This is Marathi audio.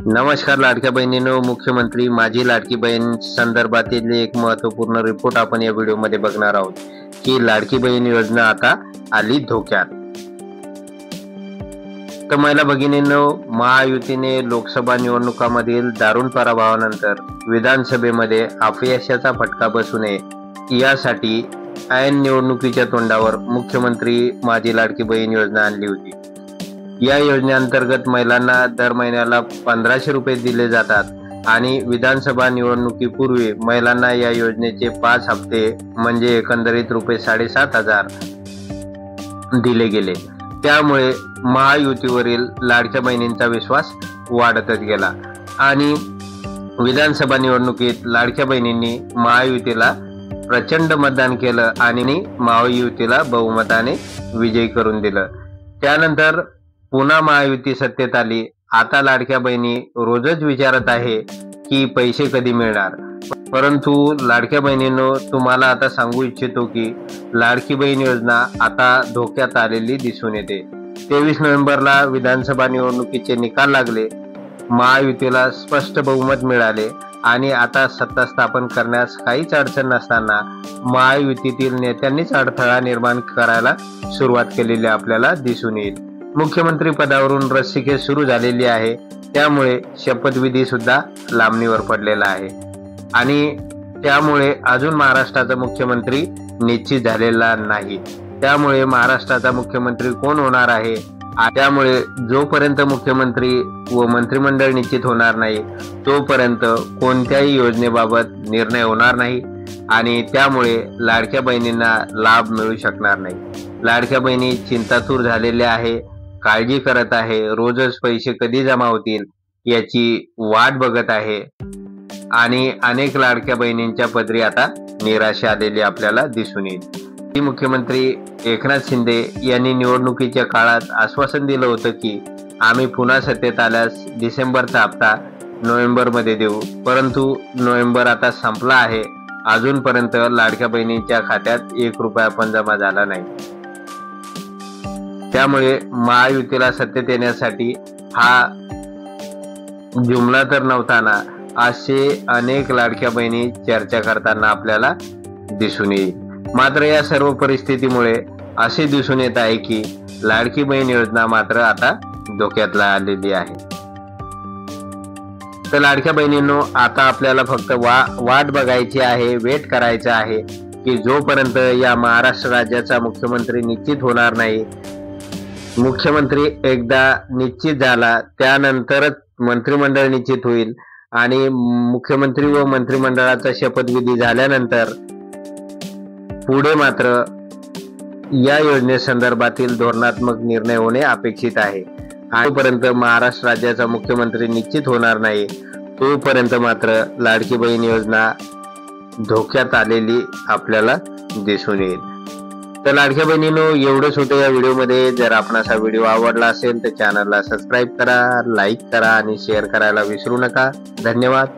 नमस्कार लाडक्या बहिणींनो, मुख्यमंत्री माझी लाडकी बहीण संदर्भातील एक महत्त्वपूर्ण रिपोर्ट आपण या व्हिडिओमध्ये बघणार आहोत की लाडकी बहीण योजना आता आली धोक्यात। तर महिला भगिनींनो, महायुतीने लोकसभा निवडणुकांमधील दारुण पराभवानंतर विधानसभेमध्ये अपयशाचा फटका बसू नये यासाठी ऐन निवडणुकीच्या तोंडावर मुख्यमंत्री माझी लाडकी बहीण योजना आणली होती। या योजनेअंतर्गत महिलांना दर महिन्याला 1500 रुपये दिले जातात आणि विधानसभा निवडणुकीपूर्वी महिलांना या योजनेचे 5 हप्ते म्हणजे एकंदरीत रुपये 7500 दिले गेले। त्यामुळे महायुतीवरील लाडक्या बहिणींचा विश्वास वाढतच गेला आणि विधानसभा निवडणुकीत लाडक्या बहिणींनी महायुतीला प्रचंड मतदान केलं आणि महायुतीला बहुमताने विजयी करून दिलं। त्यानंतर पुन्हा महायुती सत्तेत आली। आता लाडक्या बहिणी रोजच विचारत आहे की पैसे कधी मिळणार। परंतु लाडक्या बहिणींनो, तुम्हाला आता सांगू इच्छितो की लाडकी बहीण योजना आता धोक्यात आलेली दिसून येते। 23 नोव्हेंबरला विधानसभा निवडणुकीचे निकाल लागले, महायुतीला स्पष्ट बहुमत मिळाले आणि आता सत्ता स्थापन करण्यास काहीच अडचण नसताना महायुतीतील नेत्यांनीच अडथळा निर्माण करायला सुरुवात केलेली आपल्याला दिसून येईल। मुख्यमंत्री पदावरून रस्सीखेच सुरू झालेली आहे, त्यामुळे शपथविधी सुद्धा लांबणीवर पडलेला आहे आणि त्यामुळे अजून महाराष्ट्राचा मुख्यमंत्री निश्चित झालेला नाही। त्यामुळे महाराष्ट्राचा मुख्यमंत्री कोण होणार आहे, त्यामुळे जोपर्यंत मुख्यमंत्री व मंत्रिमंडळ निश्चित होणार नाही तोपर्यंत कोणत्याही योजनेबाबत निर्णय होणार नाही आणि त्यामुळे लाडक्या बहिणींना लाभ मिळू शकणार नाही। लाडक्या बहिणी चिंतातूर झालेल्या आहे, काळजी करत आहे, रोजच पैसे कधी जमा होतील याची वाट बघत आहे आणि अनेक लाडक्या बहिणींच्या पदरी आता निराशा आलेली आपल्याला दिसून येईल। मुख्यमंत्री एकनाथ शिंदे यांनी निवडणुकीच्या काळात आश्वासन दिलं होतं की आम्ही पुन्हा सत्तेत आल्यास डिसेंबरचा हप्ता नोव्हेंबरमध्ये देऊ, परंतु नोव्हेंबर आता संपला आहे, अजूनपर्यंत लाडक्या बहिणींच्या खात्यात 1 रुपया पण जमा झाला नाही। त्यामुळे महायुतीला सत्तेत येण्यासाठी हा जुमला तर नव्हता ना, असे अनेक लाडक्या बहिणी चर्चा करताना आपल्याला दिसून येईल। मात्र या सर्व परिस्थितीमुळे असे दिसून येत आहे की लाडकी बहीण योजना मात्र आता धोक्यात आलेली आहे। तर लाडक्या बहिणींनो, आता आपल्याला फक्त वाट बघायची आहे, वेट करायचं आहे की जोपर्यंत या महाराष्ट्र राज्याचा मुख्यमंत्री निश्चित होणार नाही, मुख्यमंत्री एकदा निश्चित झाला त्यानंतरच मंत्रिमंडळ निश्चित होईल आणि मुख्यमंत्री व मंत्रिमंडळाचा शपथविधी झाल्यानंतर पुढे मात्र या योजनेसंदर्भातील धोरणात्मक निर्णय होणे अपेक्षित आहे। तोपर्यंत महाराष्ट्र राज्याचा मुख्यमंत्री निश्चित होणार नाही तोपर्यंत मात्र लाडकी बहीण योजना धोक्यात आलेली आपल्याला दिसून येईल। तर लाडक्या बहिणींनो, एवढंच होतं या व्हिडिओमध्ये। जर आपणास हा व्हिडिओ आवडला असेल तर चॅनलला सबस्क्राईब करा, लाईक करा आणि शेअर करायला विसरू नका। धन्यवाद।